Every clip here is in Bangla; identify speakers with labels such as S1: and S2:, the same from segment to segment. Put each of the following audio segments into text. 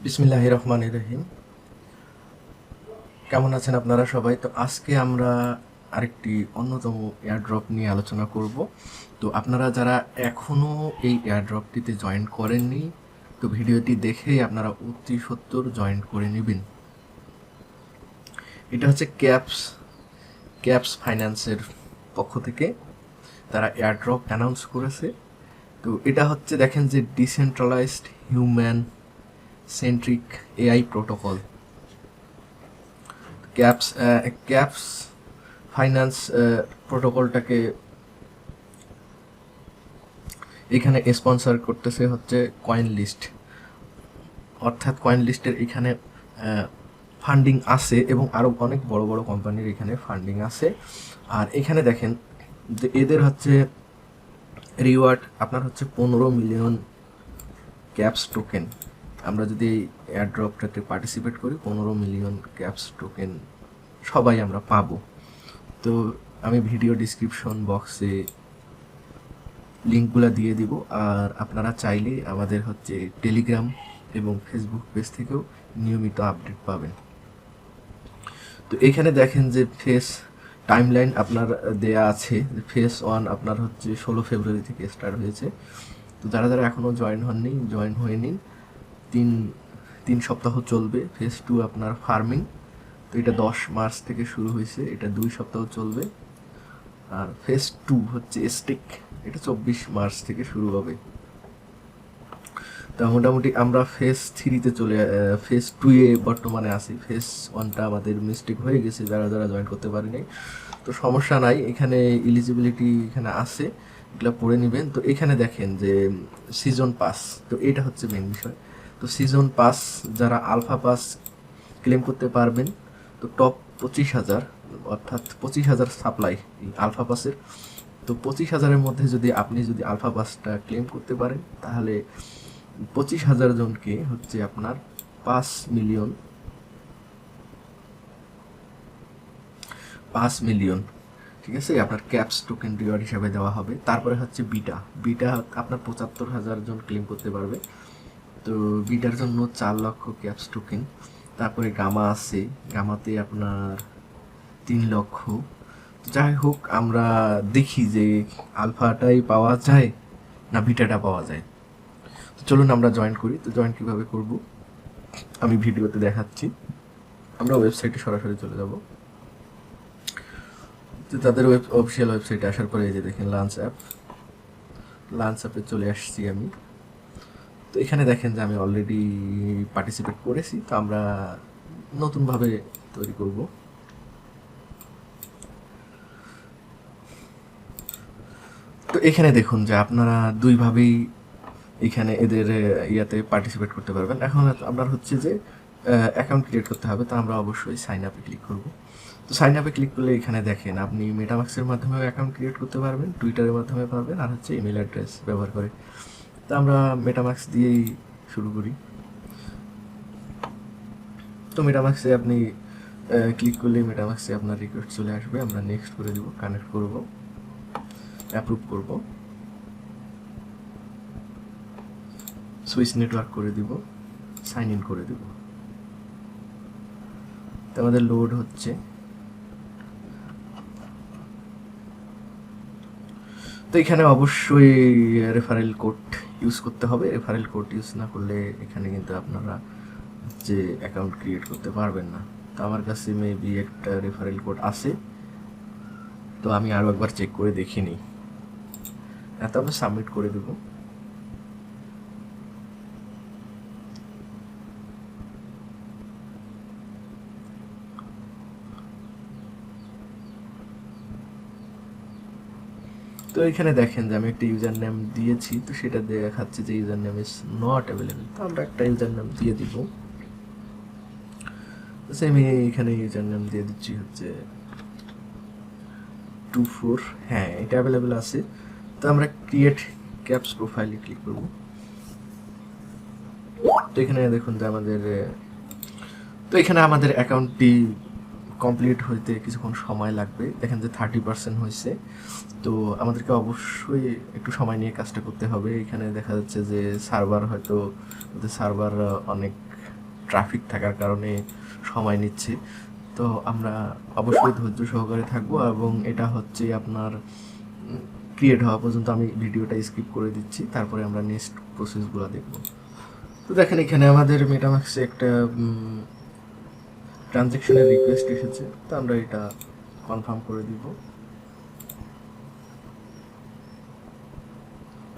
S1: বিসমিল্লাহির রহমানির রহিম। কেমন আছেন আপনারা সবাই? তো আজকে আমরা আরেকটি অন্যতম এয়ারড্রপ নিয়ে আলোচনা করব। তো আপনারা যারা এখনও এই এয়ারড্রপটিতে জয়েন করেননি, তো ভিডিওটি দেখেই আপনারা অতি সত্বর জয়েন করে নেবেন। এটা হচ্ছে ক্যাপস ফাইন্যান্সের পক্ষ থেকে তারা এয়ারড্রপ অ্যানাউন্স করেছে। তো এটা হচ্ছে দেখেন যে decentralized human centric AI protocol. Caps finance প্রোটোকলটাকে এখানে স্পন্সর করতেছে হচ্ছে কয়েন লিস্ট, অর্থাৎ কয়েন লিস্টের এখানে ফান্ডিং আছে এবং আরও অনেক বড় বড় কোম্পানির এখানে ফান্ডিং আছে। আর এখানে দেখেন যে এদের হচ্ছে রিওয়ার্ড আপনার হচ্ছে 15 মিলিয়ন ক্যাপস টোকেন। আমরা যদি এই এয়ারড্রপটাতে পার্টিসিপেট করি 15 মিলিয়ন ক্যাপস টোকেন সবাই আমরা পাবো। তো আমি ভিডিও ডিসক্রিপশন বক্সে লিঙ্কগুলো দিয়ে দিব, আর আপনারা চাইলে আমাদের হচ্ছে টেলিগ্রাম এবং ফেসবুক পেজ থেকেও নিয়মিত আপডেট পাবেন। তো এখানে দেখেন যে টাইমলাইন আপনার দেয়া আছে। ফেজ 1 আপনার হচ্ছে 16 ফেব্রুয়ারি থেকে স্টার্ট হয়েছে। তো যারা যারা এখনও জয়েন হননি, জয়েন হয়ে নিন। তিন সপ্তাহ চলবে। ফেজ 2 আপনার ফার্মিং, তো এটা 10 মার্চ থেকে শুরু হয়েছে, এটা 2 সপ্তাহ চলবে। আর ফেজ 2 হচ্ছে স্টিক, এটা 24 মার্চ থেকে শুরু হবে। তা মোটামুটি আমরা ফেজ 3-তে ফেজ 2-এ বর্তমানে আছি। ফেজ 1টা আমাদের মিস্টেক হয়ে গেছে, যারা যারা জয়েন করতে পারেনি। তো সমস্যা নাই, এখানে এলিজিবিলিটি এখানে আছে, এগুলো পড়ে নেবেন। তো এখানে দেখেন যে সিজন পাস, তো এটা হচ্ছে মেন বিষয়। তো সিজন পাস যারা আলফা পাস ক্লেম করতে পারবেন, তো টপ 25,000 অর্থাৎ 25,000 সাপ্লাই এই আলফা পাসের। তো 25,000-এর মধ্যে আপনি যদি আলফা পাসটা ক্লেম করতে পারেন, তাহলে 25,000 জনকে হচ্ছে আপনার 5 মিলিয়ন, ঠিক আছে, আপনার ক্যাপস টোকেন রিওয়ার্ড হিসাবে দেওয়া হবে। তারপরে হচ্ছে বিটা আপনার 75,000 জন ক্লেম করতে পারবে, তো বিটার জন্য 4 লক্ষ ক্যাপস টোকেন। তারপরে গামা আছে, গামাতে আপনার 3 লক্ষ। যাই হোক, আমরা দেখি যে আলফাটাই পাওয়া যায় না বিটাটা পাওয়া যায়। তো চলুন আমরা জয়েন করি। তো জয়েন কীভাবে করব আমি ভিডিওতে দেখাচ্ছি। আমরা ওয়েবসাইটে সরাসরি চলে যাব। তো তাদের অফিসিয়াল ওয়েবসাইটে আসার পরে এই যে দেখেন লাঞ্চ অ্যাপে চলে আসছি আমি। তো এখানে দেখেন যে আমি অলরেডি পার্টিসিপেট করেছি, তো আমরা নতুনভাবে তৈরি করব। তো এখানে দেখুন যে আপনারা দুইভাবেই এখানে এদের ইয়াতে পার্টিসিপেট করতে পারবেন। এখন আপনার হচ্ছে যে অ্যাকাউন্ট ক্রিয়েট করতে হবে, তো আমরা অবশ্যই সাইন আপে ক্লিক করব। তো সাইন আপে ক্লিক করলে এখানে দেখেন আপনি মেটামাক্সের মাধ্যমেও অ্যাকাউন্ট ক্রিয়েট করতে পারবেন, টুইটারের মাধ্যমে পারবেন, আর হচ্ছে ইমেল অ্যাড্রেস ব্যবহার করে। তো আমরা মেটামাক্স দিয়েই শুরু করি। তো মেটামাক্সে আপনি ক্লিক করলে মেটামাক্সে আপনার রিকোয়েস্ট চলে আসবে, আমরা নেক্সট করে দেব, কানেক্ট করব, অ্যাপ্রুভ করব, সুইচ নেটওয়ার্ক করে দিব, সাইন ইন করে দেব। তো আমাদের লোড হচ্ছে। তো এখানে অবশ্যই রেফারেল কোড ইউজ করতে হবে। রেফারেল কোড ইউজ না করলে এখানে কিন্তু আপনারা যে অ্যাকাউন্ট ক্রিয়েট করতে পারবেন না। তো আমার কাছে মেবি একটা রেফারেল কোড আছে, তো আমি আরও একবার চেক করে দেখিনি। এত আমি সাবমিট করে দেব। তো এখানে দেখেন যে আমি একটা ইউজার নেম দিয়েছি, তো সেটা দেখাচ্ছে যে user name is not available. তো আমরা একটা ইউজার নেম দিয়ে দিব। আমি এখানে ইউজার নেম দিয়ে দিচ্ছি হচ্ছে 24। হ্যাঁ, এটা অ্যাভেলেবল আছে। তো আমরা ক্রিয়েট ক্যাপস প্রোফাইলে ক্লিক করব। তো এখানে দেখুন যে আমাদের অ্যাকাউন্টটি কমপ্লিট হইতে কিছুক্ষণ সময় লাগবে। দেখেন যে 30% হয়েছে। তো আমাদেরকে অবশ্যই একটু সময় নিয়ে কাজটা করতে হবে। এখানে দেখা যাচ্ছে যে সার্ভার অনেক ট্রাফিক থাকার কারণে সময় নিচ্ছে। তো আমরা অবশ্যই ধৈর্য সহকারে থাকবো, এবং এটা হচ্ছে আপনার ক্রিয়েট হওয়া পর্যন্ত আমি ভিডিওটা স্কিপ করে দিচ্ছি, তারপরে আমরা নেক্সট প্রসেসগুলো দেখব। তো দেখেন এখানে আমাদের মেটামাক্সে একটা ট্রানজ্যাকশনের রিকোয়েস্ট এসেছে, তো আমরা এটা কনফার্ম করে দিব।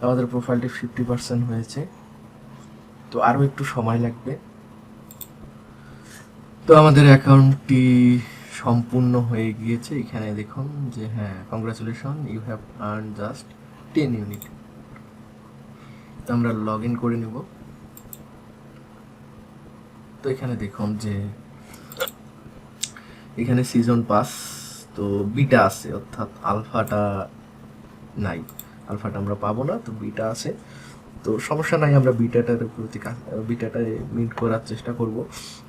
S1: আমাদের প্রোফাইলটি 50% হয়েছে, তো আরও একটু সময় লাগবে। তো আমাদের অ্যাকাউন্টটি সম্পূর্ণ হয়ে গিয়েছে। এখানে দেখুন যে হ্যাঁ, congratulation, you have earn just 10 unit. তো আমরা লগ ইন করে নিব। তো এখানে দেখুন যে এখানে সিজন পাস, তো বিটা আছে, অর্থাৎ আলফাটা নাই, আলফাটা আমরা পাবো না, তো বিটা আছে। তো সমস্যা নাই, আমরা বিটাটায় মিন্ট করার চেষ্টা করব।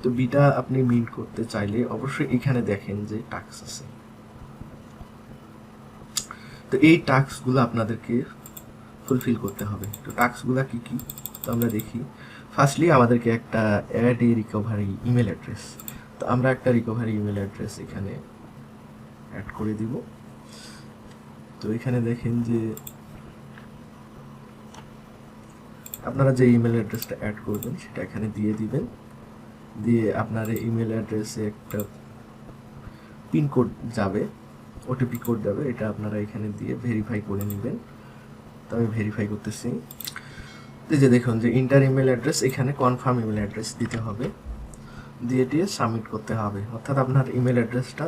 S1: তো বিটা আপনি মিন্ট করতে চাইলে অবশ্যই এখানে দেখেন যে টাস্ক আছে, তো এই টাস্কগুলো আপনাদেরকে ফুলফিল করতে হবে। তো টাস্কগুলো কি কি, তো আমরা দেখি। ফার্স্টলি আমাদেরকে একটা add a recovery email address, তো আমরা একটা রিকভারি ইমেল অ্যাড্রেস এখানে অ্যাড করে দিব। তো এখানে দেখেন যে আপনারা যে ইমেল অ্যাড্রেসটা অ্যাড করবেন সেটা এখানে দিয়ে দিবেন, দিয়ে আপনার ইমেল অ্যাড্রেসে একটা পিনকোড যাবে, ওটিপি কোড যাবে, এটা আপনারা এখানে দিয়ে ভেরিফাই করে নেবেন। তো আমি ভেরিফাই করতেছি। এই যে দেখুন যে ইন্টার ইমেল অ্যাড্রেস, এখানে কনফার্ম ইমেল অ্যাড্রেস দিতে হবে, দিয়ে সাবমিট করতে হবে। অর্থাৎ আপনার ইমেল অ্যাড্রেসটা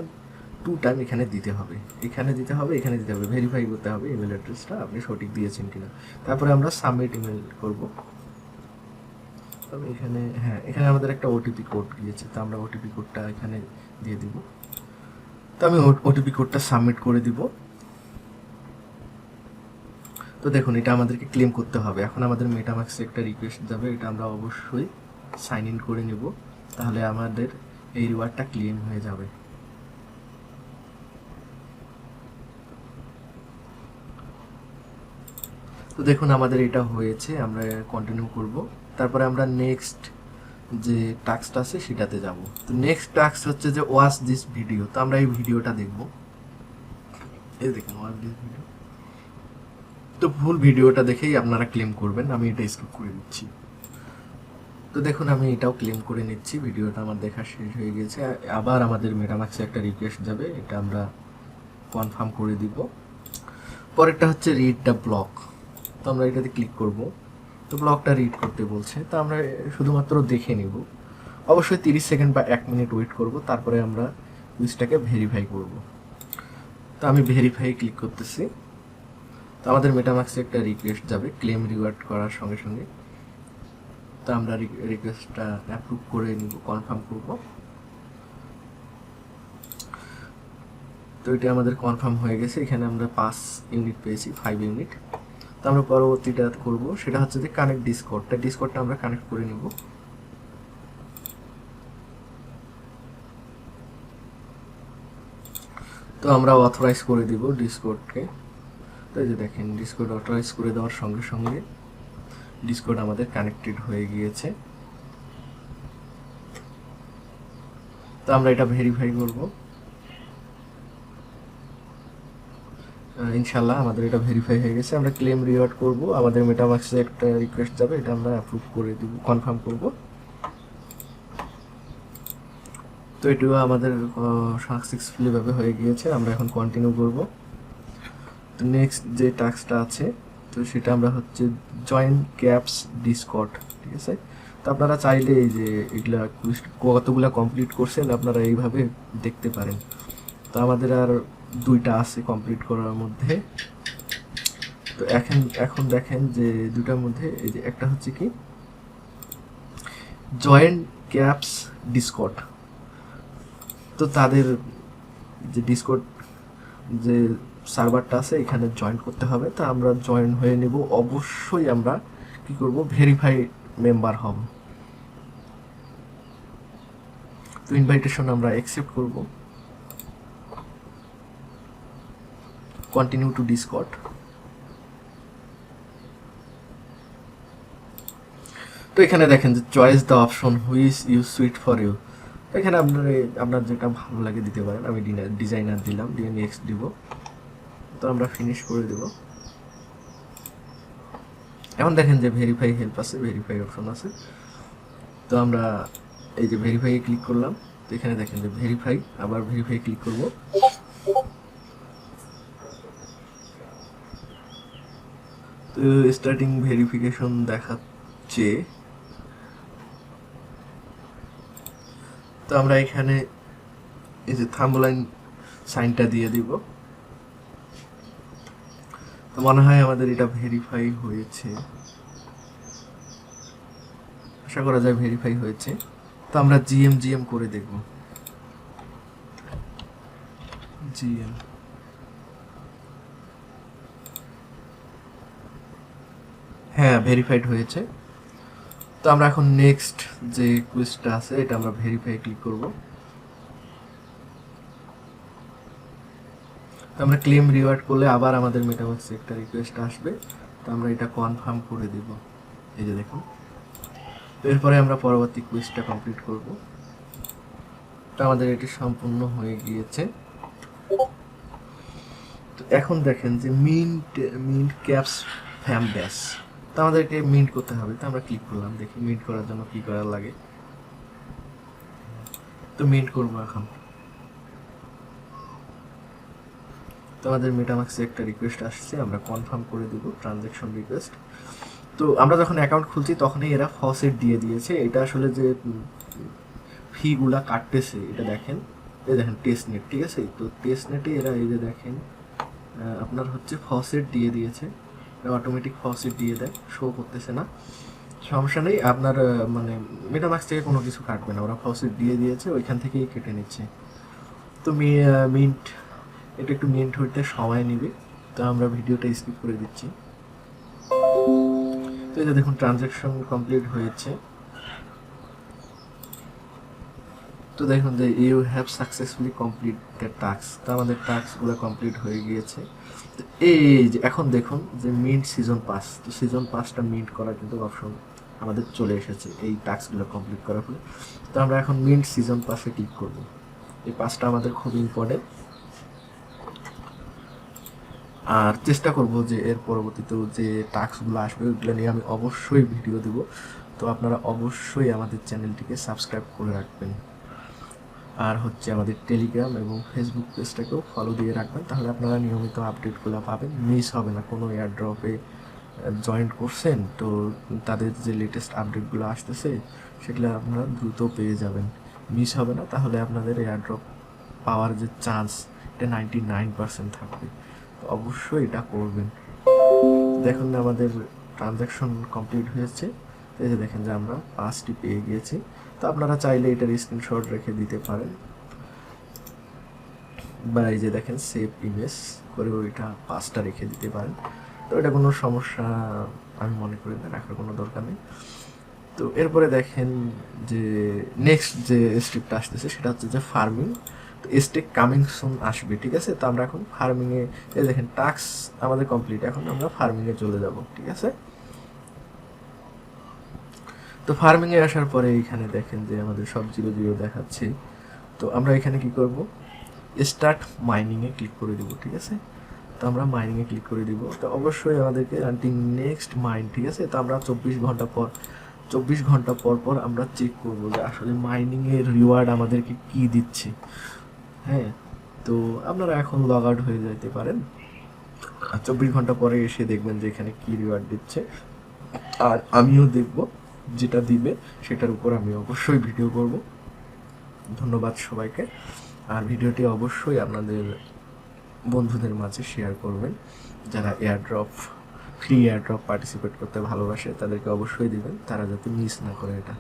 S1: 2 টাইম এখানে দিতে হবে, এখানে দিতে হবে, এখানে দিতে হবে, ভেরিফাই করতে হবে ইমেল অ্যাড্রেসটা আপনি সঠিক দিয়েছেন কিনা। তারপরে আমরা সাবমিট ইমেল করব। তবে এখানে হ্যাঁ, এখানে আমাদের একটা ওটিপি কোড গিয়েছে, তো আমরা ওটিপি কোডটা এখানে দিয়ে দিব। তো আমি ওটিপি কোডটা সাবমিট করে দিব। তো দেখুন এটা আমাদেরকে ক্লেম করতে হবে। এখন আমাদের মেটামাক্সে একটা রিকোয়েস্ট যাবে, এটা আমরা অবশ্যই সাইন ইন করে নেব, তাহলে আমাদের এই রিওয়ার্ডটা ক্লেম হয়ে যাবে। তো দেখুন আমাদের এটা হয়েছে, আমরা কন্টিনিউ করব। তারপরে আমরা নেক্সট যে টাস্কটা আছে সেটাতে যাব। তো নেক্সট টাস্ক হচ্ছে যে ওয়াচ দিস ভিডিও, তো আমরা এই ভিডিওটা দেখব। এই দেখুন ওয়াচ দিস ভিডিও, তো ফুল ভিডিওটা দেখেই আপনারা ক্লেম করবেন। আমি এটা স্কিপ করে দিচ্ছি। তো দেখুন আমি এটাও ক্লেম করে নিচ্ছি, ভিডিওটা আমার দেখা শেষ হয়ে গেছে। আবার আমাদের মেটামাক্সে একটা রিকোয়েস্ট যাবে, এটা আমরা কনফার্ম করে দিব। পরেরটা হচ্ছে রিড দ্য ব্লক, তো আমরা এটাতে ক্লিক করব। তো ব্লকটা রিড করতে বলছে, তো আমরা শুধুমাত্র দেখে নিব। অবশ্যই 30 সেকেন্ড বা 1 মিনিট ওয়েট করব, তারপরে আমরা কুইজটাকে ভেরিফাই করব। তো আমি ভেরিফাই ক্লিক করতেছি। তো আমাদের মেটামাক্সে একটা রিকোয়েস্ট যাবে ক্লেম রিওয়ার্ড করার সঙ্গে সঙ্গে, তো আমরা রিকোয়েস্টটা অ্যাপ্রুভ করে নিব, কনফার্ম করব। তো এটা আমাদের কনফার্ম হয়ে গেছে। এখানে আমরা 5 ইউনিট পেয়েছি, 5 ইউনিট। তো আমরা পরবর্তীটা করব, সেটা হচ্ছে যে কানেক্ট ডিসকর্ডটা, ডিসকর্ডটা আমরা কানেক্ট করে নিব। তো আমরা অথরাইজ করে দিব ডিসকর্ডকে। তো এই যে দেখেন ডিসকর্ড অথরাইজ করে দেওয়ার সঙ্গে সঙ্গে ডিসকর্ড আমাদের কানেক্টেড হয়ে গিয়েছে। তো আমরা এটা ভেরিফাই করব। ইনশাল্লাহ আমাদের এটা ভেরিফাই হয়ে গেছে। আমরা ক্লেম রিওয়ার্ড করব, আমাদের মেটামাক্সে একটা রিকোয়েস্ট যাবে, এটা আমরা অ্যাপ্রুভ করে দিব, কনফার্ম করব। তো এটাও আমাদের সাকসেসফুলি ভাবে হয়ে গিয়েছে। আমরা এখন কন্টিনিউ করব। তো নেক্সট যে টাস্কটা আছে, তো সেটা আমরা হচ্ছে জয়েন ক্যাপস ডিসকর্ড, ঠিক আছে। তো আপনারা চাইলে এই যে এগুলা কতগুলা কমপ্লিট করছেন আপনারা এইভাবে দেখতে পারেন। তো আমাদের আর 2টা আছে কমপ্লিট করার মধ্যে। তো এখন দেখেন যে 2টার মধ্যে এই যে একটা হচ্ছে কি জয়েন ক্যাপস ডিসকর্ড, তো তাদের যে ডিসকর্ড যে সার্ভারটা আছে এখানে জয়েন করতে হবে। তো আমরা জয়েন হয়ে নেব। অবশ্যই আমরা কি করব, ভেরিফাই মেম্বার হব। তো ইনভাইটেশন আমরা অ্যাকসেপ্ট করব, কন্টিনিউ টু ডিসকর্ড। তো তো এখানে দেখেন যে choice the option which you suit for you. তো এখানে আপনার যেটা ভালো লাগে দিতে পারেন। আমি ডিজাইনার দিলাম, দিয়ে নেক্সট দিব। তো আমরা ফিনিশ করে দেব। এখন দেখেন যে ভেরিফাই হেল্প আছে, ভেরিফাই অপশন আছে। তো আমরা এই যে ভেরিফাই ক্লিক করলাম। তো এখানে দেখেন যে ভেরিফাই, আবার ভেরিফাই ক্লিক করব। তো স্টার্টিং ভেরিফিকেশন দেখাচ্ছে। তো আমরা এখানে এই যে থাম্বলাইন সাইনটা দিয়ে দিব। তো মনে হয় আমাদের এটা ভেরিফাই হয়েছে, আশা করা যায় ভেরিফাই হয়েছে। তো আমরা জিএম করে দেখব। জিএম, হ্যাঁ ভেরিফাইড হয়েছে। তো আমরা এখন নেক্সট যে কুইজটা আছে এটা আমরা ভেরিফাই ক্লিক করব। তো আমরা ক্লেম রিওয়ার্ড করলে আবার আমাদের মেটামাস্কে একটা রিকোয়েস্ট আসবে। তো আমরা এটা কনফার্ম করে দিব, এই যে দেখুন। তো এরপরে আমরা পরবর্তী কুইজটা কমপ্লিট করব। তো আমাদের এটি সম্পূর্ণ হয়ে গিয়েছে। তো এখন দেখেন যে মিন্ট ক্যাপস ফ্যাম ব্যাস। তো আমাদেরকে মিন্ট করতে হবে। তো আমরা ক্লিক করলাম, দেখি মিন্ট করার জন্য কি করার লাগে। তো মিন্ট করবো এখন। তো আমাদের মেটামাস্কে একটা রিকোয়েস্ট আসছে, আমরা কনফার্ম করে দিব ট্রানজ্যাকশন রিকোয়েস্ট। তো আমরা যখন অ্যাকাউন্ট খুলছি তখনই এরা ফসেট দিয়ে দিয়েছে। এটা আসলে যে ফিগুলা কাটতেছে এটা দেখেন, এই দেখেন টেস্ট নেট, ঠিক আছে। তো টেস্ট নেটে এরা এই যে দেখেন আপনার হচ্ছে ফসেট দিয়ে দিয়েছে, অটোমেটিক ফসেট দিয়ে দেয়, শো করতেছে না, সমস্যা নেই। আপনার মানে মেটামাস্ক থেকে কোনো কিছু কাটবে না, ওরা ফসেট দিয়ে দিয়েছে, ওইখান থেকেই কেটে নিচ্ছে। তো মিন্ট এটা একটু মিন্ট হইতে সময় নেবে। তো আমরা ভিডিওটা স্কিপ করে দিচ্ছি। তো এই যে দেখুন ট্রানজ্যাকশন কমপ্লিট হয়েছে। তো দেখুন যে you have successfully complete the task. তো আমাদের টাস্কগুলো কমপ্লিট হয়ে গিয়েছে। তো এই যে এখন দেখুন যে মিন্ট সিজন পাস। তো সিজন পাসটা মিন্ট করার কিন্তু অপশন আমাদের চলে এসেছে এই টাস্কগুলো কমপ্লিট করার ফলে। তো আমরা এখন মিন্ট সিজন পাসে ক্লিক করব। এই পাসটা আমাদের খুব ইম্পর্টেন্ট। আর চেষ্টা করব যে এর পরবর্তীতেও যে টাস্কগুলো আসবে ওইগুলো নিয়ে আমি অবশ্যই ভিডিও দেব। তো আপনারা অবশ্যই আমাদের চ্যানেলটিকে সাবস্ক্রাইব করে রাখবেন। আর হচ্ছে আমাদের টেলিগ্রাম এবং ফেসবুক পেজটাকেও ফলো দিয়ে রাখবেন, তাহলে আপনারা নিয়মিত আপডেটগুলো পাবেন, মিস হবে না। কোনো এয়ারড্রপে জয়েন করছেন তো তাদের যে লেটেস্ট আপডেটগুলো আসতেছে সেগুলো আপনারা দ্রুত পেয়ে যাবেন, মিস হবে না। তাহলে আপনাদের এয়ারড্রপ পাওয়ার যে চান্স এটা 99% থাকবে। তো অবশ্যই এটা করবেন। দেখুন আমাদের ট্রানজ্যাকশন কমপ্লিট হয়েছে। এই যে দেখেন যে আমরা 5টি পেয়ে গিয়েছি। তো আপনারা চাইলে এটার স্ক্রিনশট রেখে দিতে পারেন, বা এই যে দেখেন সেভ ইমেজ করে ওইটা 5টা রেখে দিতে পারেন। তো এটা কোনো সমস্যা আমি মনে করি না, রাখার কোনো দরকার নেই। তো এরপরে দেখেন যে নেক্সট যে স্টেপটা আসতেছে সেটা হচ্ছে যে ফার্মিং। তো স্টেক কামিং সুন আসবে, ঠিক আছে। তো আমরা এখন ফার্মিংয়ে, এই দেখেন টাস্ক আমাদের কমপ্লিট, এখন আমরা ফার্মিংয়ে চলে যাব, ঠিক আছে। তো ফার্মিংয়ে আসার পরে এখানে দেখেন যে আমাদের সব 0 দেখাচ্ছে। তো আমরা এখানে কি করব, স্টার্ট মাইনিংয়ে ক্লিক করে দিব, ঠিক আছে। তো আমরা মাইনিংয়ে ক্লিক করে দিব। তো অবশ্যই আমাদেরকে আনটিল নেক্সট মাইন, ঠিক আছে। তো আমরা 24 ঘন্টা পর আমরা চেক করব যে আসলে মাইনিংয়ের রিওয়ার্ড আমাদেরকে কি দিচ্ছে। হ্যাঁ, তো আপনারা এখন লগ আউট হয়ে যেতে পারেন, আর 24 ঘন্টা পরে এসে দেখবেন যে এখানে কি রিওয়ার্ড দিচ্ছে। আর আমিও দেখব, যেটা দিবে সেটার উপর আমি অবশ্যই ভিডিও করব। ধন্যবাদ সবাইকে। আর ভিডিওটি অবশ্যই আপনাদের বন্ধুদের মাঝে শেয়ার করবেন, যারা ফ্রি এয়ারড্রপ পার্টিসিপেট করতে ভালোবাসে তাদেরকে অবশ্যই দিবেন, তারা যাতে মিস না করে এটা।